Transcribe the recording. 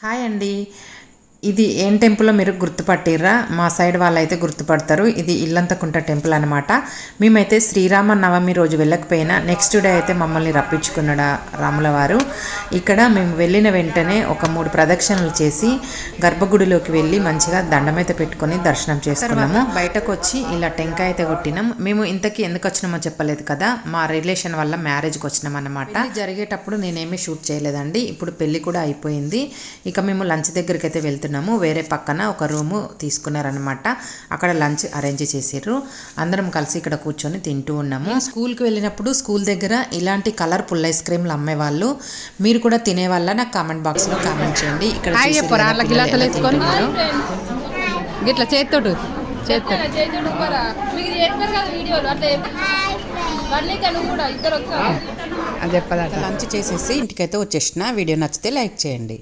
Hi అండి. ఇది ఏం టెంపుల్లో మీరు గుర్తుపట్టిర్రా? మా సైడ్ వాళ్ళైతే గుర్తుపడతారు. ఇది ఇల్లంతకుంట టెంపుల్ అనమాట. మేమైతే శ్రీరామ నవమి రోజు వెళ్ళకపోయినా నెక్స్ట్ డే అయితే మమ్మల్ని రప్పించుకున్నాడు రాముల వారు. ఇక్కడ మేము వెళ్ళిన వెంటనే ఒక 3 ప్రదక్షిణలు చేసి గర్భగుడిలోకి వెళ్ళి మంచిగా దండమైతే పెట్టుకొని దర్శనం చేసుకున్నాము. బయటకు వచ్చి ఇలా టెంకాయ అయితే కొట్టినాం. మేము ఇంతకీ ఎందుకు వచ్చినామో చెప్పలేదు కదా, మా రిలేషన్ వల్ల మ్యారేజ్కి వచ్చినాం అనమాట. జరిగేటప్పుడు నేనేమీ షూట్ చేయలేదండి. ఇప్పుడు పెళ్ళి కూడా అయిపోయింది. ఇక మేము లంచ్ దగ్గరికి అయితే వెళ్తున్నాం. వేరే పక్కన ఒక రూము తీసుకున్నారనమాట. అక్కడ లంచ్ అరేంజ్ చేసిర్రు. అందరం కలిసి ఇక్కడ కూర్చొని తింటూ ఉన్నాము. స్కూల్కి వెళ్ళినప్పుడు స్కూల్ దగ్గర ఇలాంటి కలర్ఫుల్ ఐస్ క్రీమ్లు అమ్మేవాళ్ళు. మీరు కూడా తినేవాళ్ళ నాకు కామెంట్ బాక్స్లో కామెంట్ చేయండి. ఇక్కడ ఇట్లా చేత్తోడు లంచ్ చేసేసి ఇంటికైతే వచ్చేసిన. వీడియో నచ్చితే లైక్ చేయండి.